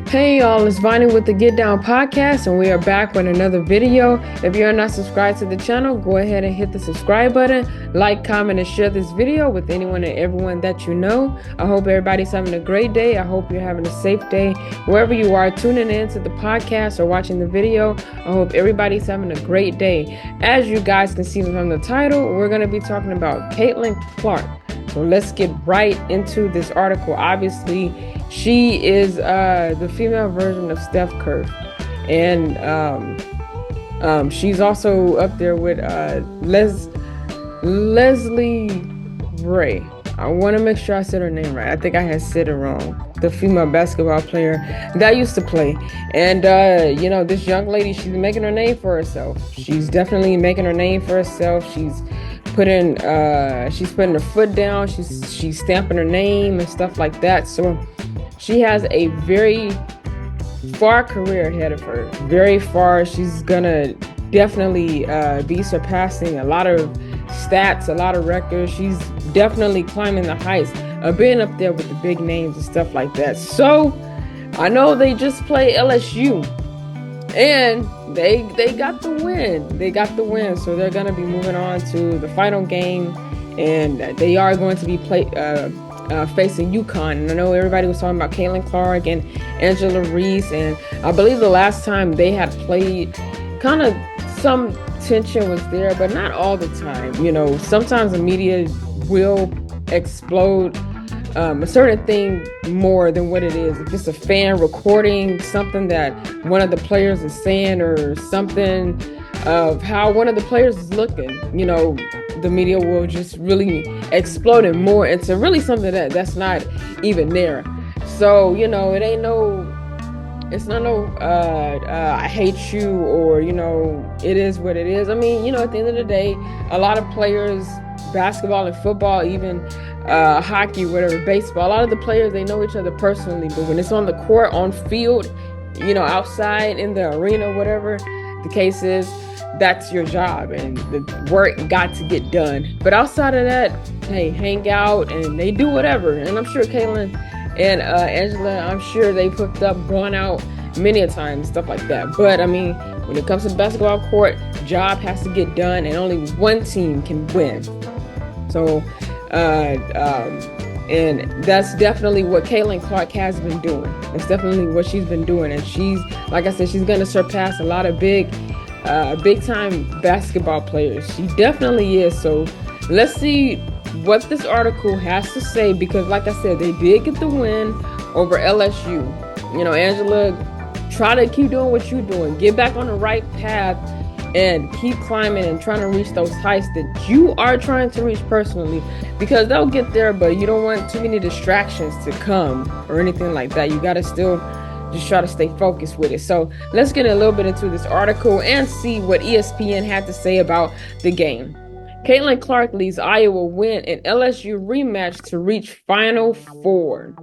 Hey y'all, it's Vonnie with the Get Down Podcast, and we are back with another video. If you're not subscribed to the channel, go ahead and hit the subscribe button, like, comment, and share this video with anyone and everyone that you know. I hope everybody's having a great day. I hope you're having a safe day. Wherever you are tuning in to the podcast or watching the video, I hope everybody's having a great day. As you guys can see from the title, we're going to be talking about Caitlin Clark. So let's get right into this article. Obviously, she is the female version of Steph Curry, and she's also up there with Leslie Ray. I want to make sure I said her name right. I think I had said it wrong. The female basketball player that used to play. And, this young lady, she's making her name for herself. She's definitely making her name for herself. She's putting her foot down. She's stamping her name and stuff like that. So she has a very far career ahead of her. Very far. She's gonna definitely be surpassing a lot of stats, a lot of records. She's definitely climbing the heights of being up there with the big names and stuff like that. So I know they just played LSU and they got the win. They got the win. So they're gonna be moving on to the final game, and they are going to be facing UConn. And I know everybody was talking about Caitlin Clark and Angela Reese, and I believe the last time they had played, kind of some tension was there, but not all the time. Sometimes the media will explode a certain thing more than what it is. If it's a fan recording something that one of the players is saying, or something of how one of the players is looking, the media will just really explode it more into really something that's not even there. So, it's not I hate you, or, it is what it is. I mean, at the end of the day, a lot of players, basketball and football, even hockey, whatever, baseball, a lot of the players, they know each other personally, but when it's on the court, on field, outside in the arena, whatever the case is, that's your job, and the work got to get done. But outside of that, hey, hang out, and they do whatever. And I'm sure Caitlin and Angela, I'm sure they've hooked up, gone out many a time, stuff like that. But I mean, when it comes to the basketball court, job has to get done, and only one team can win. So, and that's definitely what Caitlin Clark has been doing. That's definitely what she's been doing, and she's, like I said, she's going to surpass a lot of big time basketball players. She definitely is. So let's see what this article has to say, because like I said, they did get the win over LSU. Angela, try to keep doing what you're doing. Get back on the right path and keep climbing and trying to reach those heights that you are trying to reach personally, because they'll get there, but you don't want too many distractions to come or anything like that. You got to still just try to stay focused with it. So let's get a little bit into this article and see what ESPN had to say about the game. Caitlin Clark leads Iowa win an LSU rematch to reach Final Four.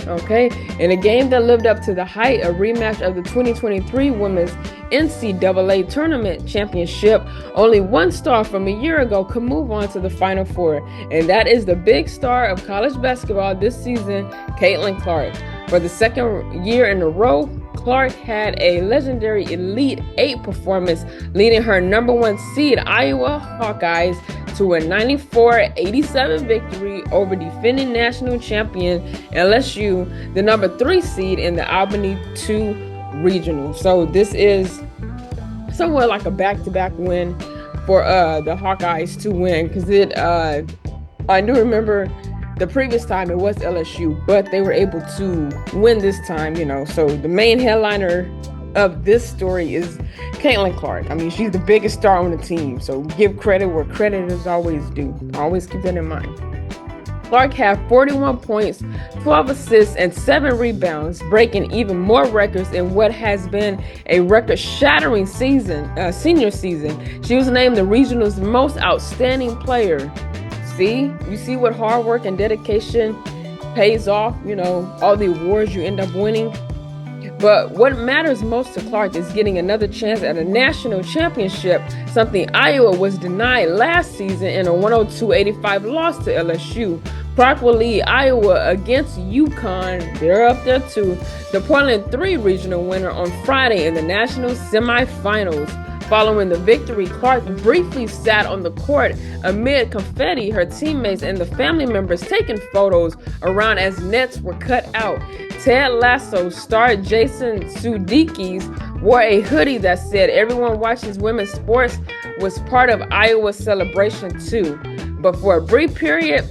Okay, in a game that lived up to the hype, a rematch of the 2023 Women's NCAA Tournament Championship, only one star from a year ago could move on to the Final Four, and that is the big star of college basketball this season, Caitlin Clark. For the second year in a row, Clark had a legendary Elite Eight performance, leading her number one seed Iowa Hawkeyes to a 94-87 victory over defending national champion LSU, the number 3 seed in the Albany 2 regional. So this is somewhat like a back-to-back win for the Hawkeyes to win, because I do remember the previous time it was LSU, but they were able to win this time, So the main headliner of this story is Caitlin Clark. I mean, she's the biggest star on the team, so give credit where credit is always due. Always keep that in mind. Clark had 41 points, 12 assists, and 7 rebounds, breaking even more records in what has been a record-shattering senior season. She was named the regional's most outstanding player. You see what hard work and dedication pays off, all the awards you end up winning. But what matters most to Clark is getting another chance at a national championship, something Iowa was denied last season in a 102-85 loss to LSU. Clark will lead Iowa against UConn. They're up there too. The Portland 3 regional winner on Friday in the national semifinals. Following the victory, Clark briefly sat on the court amid confetti, her teammates and the family members taking photos around as nets were cut out. Ted Lasso star Jason Sudeikis wore a hoodie that said everyone watches women's sports was part of Iowa's celebration too. But for a brief period,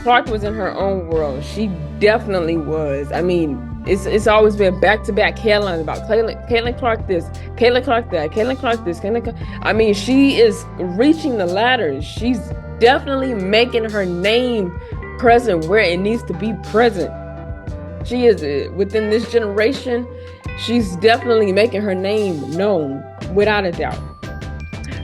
Clark was in her own world. She definitely was. I mean, it's always been back-to-back headlines about Caitlin Clark this, Caitlin Clark that, Caitlin Clark this, Caitlin Clark. I mean, she is reaching the ladder. She's definitely making her name present where it needs to be present. She is, within this generation, she's definitely making her name known, without a doubt.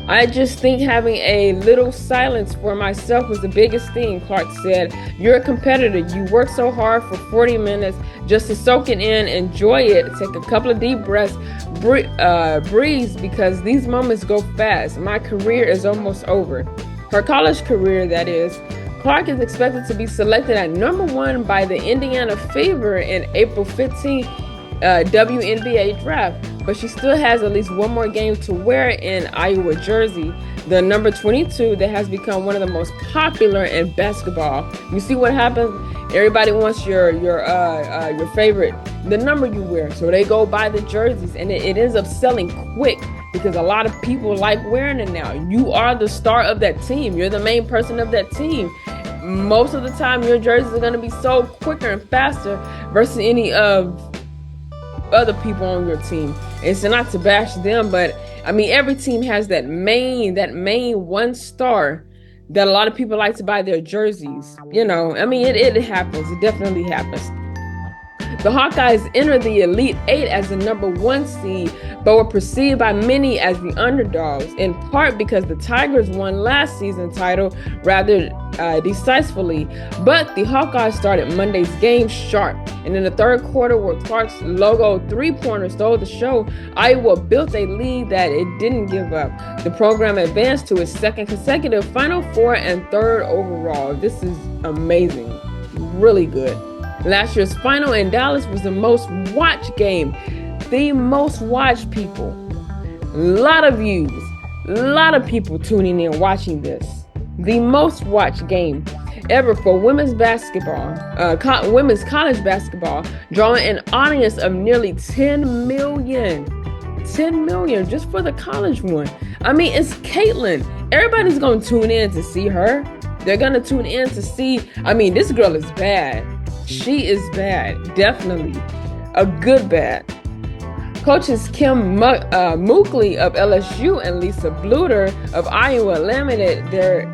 I just think having a little silence for myself was the biggest thing, Clark said. You're a competitor. You work so hard for 40 minutes just to soak it in, enjoy it, take a couple of deep breaths, breathe, because these moments go fast. My career is almost over. Her college career, that is. Clark is expected to be selected at number 1 by the Indiana Fever in April 15th WNBA draft, but she still has at least one more game to wear in Iowa jersey, the number 22 that has become one of the most popular in basketball. You see what happens? Everybody wants your favorite, the number you wear, so they go buy the jerseys, and it ends up selling quick because a lot of people like wearing it now. You are the star of that team. You're the main person of that team. Most of the time, your jerseys are going to be sold quicker and faster versus any of other people on your team. It's not to bash them, but I mean, every team has that main one star that a lot of people like to buy their jerseys. You know, I mean, it happens. It definitely happens. The Hawkeyes entered the Elite 8 as the number 1 seed, but were perceived by many as the underdogs, in part because the Tigers won last season's title rather decisively. But the Hawkeyes started Monday's game sharp, and in the third quarter, where Clark's logo three-pointer stole the show, Iowa built a lead that it didn't give up. The program advanced to its second consecutive Final Four and third overall. This is amazing. Really good. Last year's final in Dallas was the most watched game. The most watched, people. A lot of views. A lot of people tuning in watching this. The most watched game ever for women's basketball, women's college basketball, drawing an audience of nearly 10 million. 10 million just for the college one. I mean, it's Caitlin. Everybody's going to tune in to see her. They're going to tune in to see, I mean, this girl is bad. She is bad, definitely a good bad. Coaches Kim Mookley of LSU and Lisa Bluter of Iowa lamented their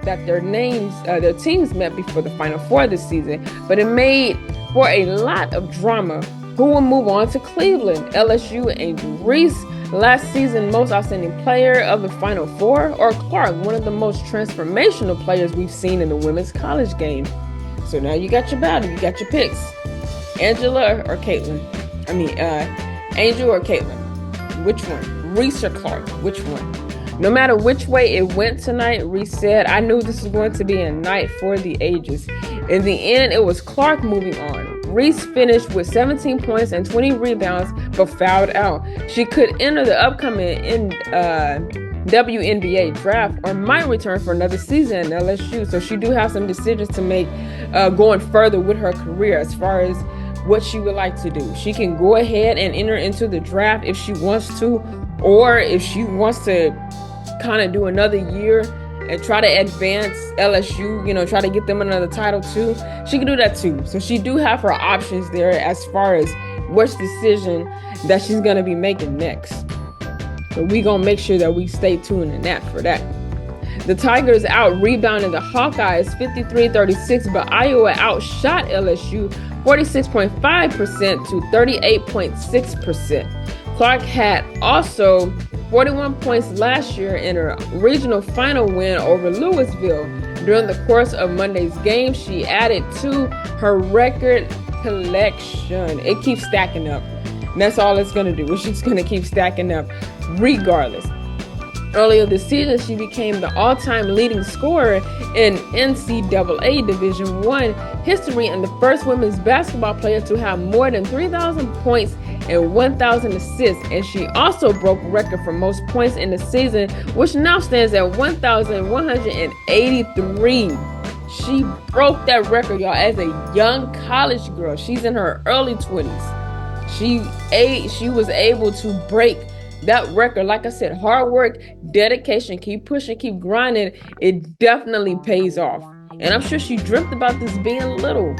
teams met before the Final Four this season, but it made for a lot of drama. Who will move on to Cleveland? LSU Angel Reese, last season most outstanding player of the Final Four, or Clark, one of the most transformational players we've seen in the women's college game? So now you got your battle, you got your picks. Angela or Caitlin? I mean, Angel or Caitlin? Which one? Reese or Clark? Which one? No matter which way it went tonight, Reese said, I knew this was going to be a night for the ages. In the end, it was Clark moving on. Reese finished with 17 points and 20 rebounds, but fouled out. She could enter the upcoming WNBA draft or might return for another season at LSU. So she do have some decisions to make going further with her career as far as what she would like to do. She can go ahead and enter into the draft if she wants to, or if she wants to kind of do another year and try to advance LSU, you know, try to get them another title too. She can do that too. So she do have her options there as far as which decision that she's going to be making next. So we going to make sure that we stay tuned in that for that. The Tigers out-rebounded the Hawkeyes 53-36, but Iowa outshot LSU 46.5% to 38.6%. Clark had also 41 points last year in her regional final win over Louisville. During the course of Monday's game, she added to her record collection. It keeps stacking up. And that's all it's going to do. It's just going to keep stacking up regardless. Earlier this season, she became the all-time leading scorer in NCAA Division I history and the first women's basketball player to have more than 3,000 points and 1,000 assists. And she also broke a record for most points in the season, which now stands at 1,183. She broke that record, y'all, as a young college girl. She's in her early 20s. She was able to break that record. Like I said, hard work, dedication, keep pushing, keep grinding. It definitely pays off. And I'm sure she dreamt about this being little,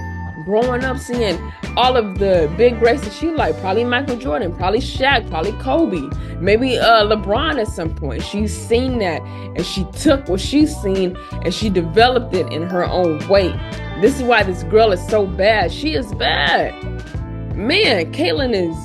growing up, seeing all of the big greats that she liked. Probably Michael Jordan, probably Shaq, probably Kobe, maybe LeBron at some point. She's seen that, and she took what she's seen and she developed it in her own way. This is why this girl is so bad. She is bad. Man, Caitlin is,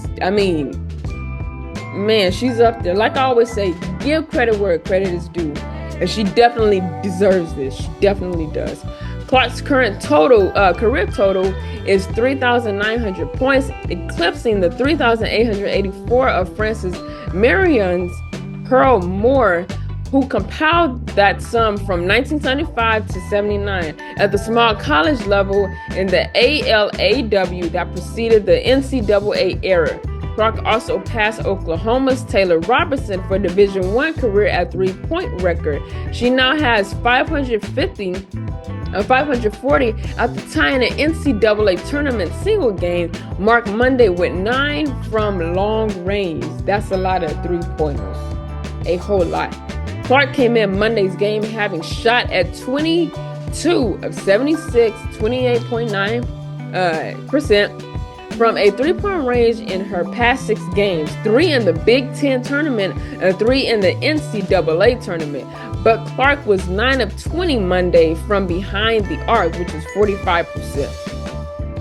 she's up there. Like I always say, give credit where credit is due. And she definitely deserves this. She definitely does. Clark's current career total is 3,900 points, eclipsing the 3,884 of Frances Marion's Pearl Moore, who compiled that sum from 1975 to 79 at the small college level in the ALAW that preceded the NCAA era. Clark also passed Oklahoma's Taylor Robertson for Division I career at three-point record. She now has 540 after tying an NCAA tournament single game marked Monday with 9 from long range. That's a lot of three-pointers. A whole lot. Clark came in Monday's game having shot at 22 of 76, 28.9% from a three-point range in her past 6 games, 3 in the Big Ten tournament and 3 in the NCAA tournament. But Clark was 9 of 20 Monday from behind the arc, which is 45%.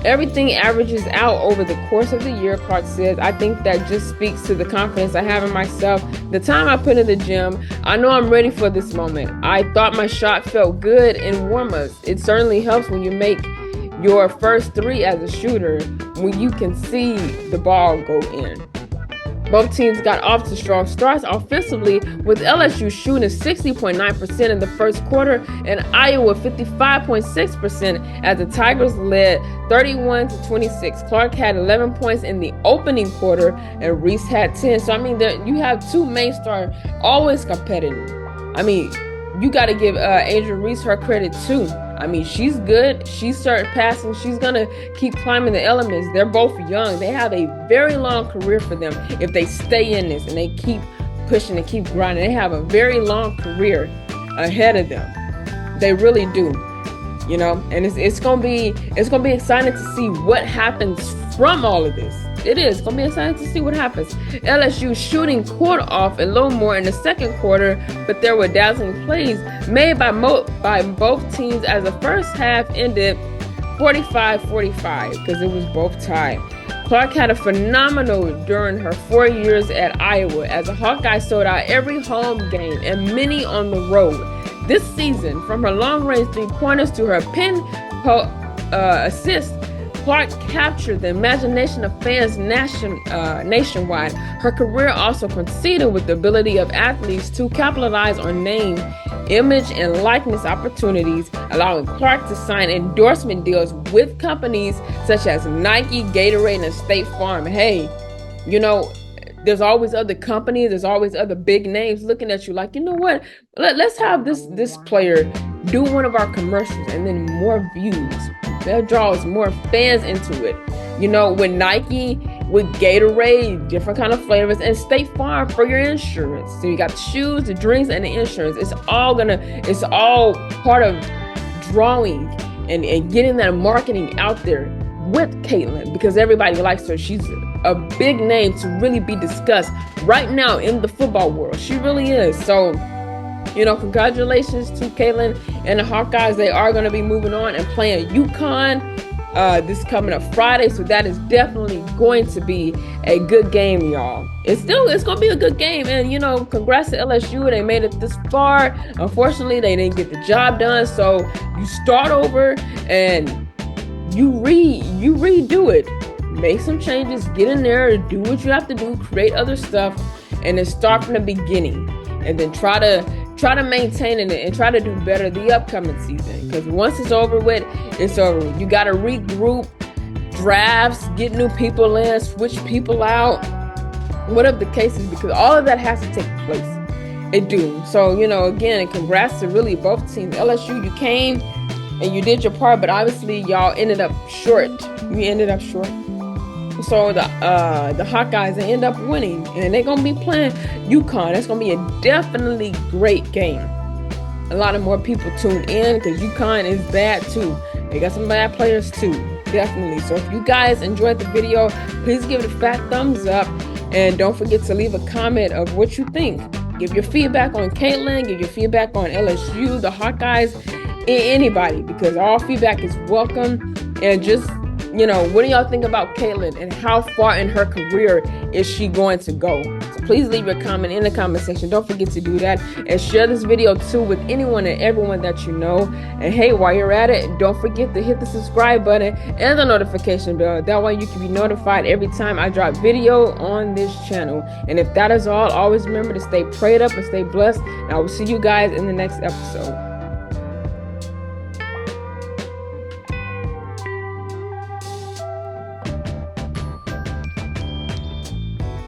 Everything averages out over the course of the year, Clark says. I think that just speaks to the confidence I have in myself, the time I put in the gym. I know I'm ready for this moment. I thought my shot felt good in warm-ups. It certainly helps when you make your first 3 as a shooter, when you can see the ball go in. Both teams got off to strong starts offensively, with LSU shooting 60.9% in the first quarter and Iowa 55.6% as the Tigers led 31-26. Clark had 11 points in the opening quarter and Reese had 10. So, you have 2 main stars always competitive. You got to give Angel Reese her credit too. She's good. She started passing. She's going to keep climbing the elements. They're both young. They have a very long career for them if they stay in this and they keep pushing and keep grinding. They have a very long career ahead of them. They really do. And it's going to be exciting to see what happens from all of this. It is going to be exciting to see what happens. LSU shooting cooled off a little more in the second quarter, but there were dazzling plays made by both teams as the first half ended 45-45 because it was both tied. Clark had a phenomenal during her 4 years at Iowa as the Hawkeyes sold out every home game and many on the road. This season, from her long-range three-pointers to her assist, Clark captured the imagination of fans nationwide. Her career also coincided with the ability of athletes to capitalize on name, image, and likeness opportunities, allowing Clark to sign endorsement deals with companies such as Nike, Gatorade, and State Farm. Hey, there's always other companies, there's always other big names looking at you like, you know what? Let's have this player do one of our commercials, and then more views. That draws more fans into it. With Nike, with Gatorade, different kind of flavors, and State Farm for your insurance. So you got the shoes, the drinks, and the insurance. It's all part of drawing and getting that marketing out there with Caitlin, because everybody likes her. She's a big name to really be discussed right now in the football world. She really is. So, congratulations to Caitlin and the Hawkeyes. They are going to be moving on and playing UConn this coming up Friday. So that is definitely going to be a good game, y'all. It's going to be a good game. And, congrats to LSU. They made it this far. Unfortunately, they didn't get the job done. So you start over and you redo it. Make some changes, get in there, do what you have to do, create other stuff, and then start from the beginning. and then try to maintain it and try to do better the upcoming season. Because once it's over with, it's over. You got to regroup, drafts, get new people in, switch people out, whatever the case is, because all of that has to take place. It do. So, again, congrats to really both teams. LSU, you came and you did your part, but obviously y'all ended up short. You ended up short. So the Hawkeyes, they end up winning, and they're gonna be playing UConn. That's gonna be a definitely great game. A lot of more people tune in because UConn is bad too. They got some bad players too, definitely. So if you guys enjoyed the video, please give it a fat thumbs up, and don't forget to leave a comment of what you think. Give your feedback on Caitlin, give your feedback on LSU, the Hawkeyes, anybody, because all feedback is welcome. And just, what do y'all think about Caitlin, and how far in her career is she going to go? So please leave your comment in the comment section. Don't forget to do that, and share this video too with anyone and everyone that you know. And hey, while you're at it, don't forget to hit the subscribe button and the notification bell. That way you can be notified every time I drop video on this channel. And if that is all, always remember to stay prayed up and stay blessed. And I will see you guys in the next episode.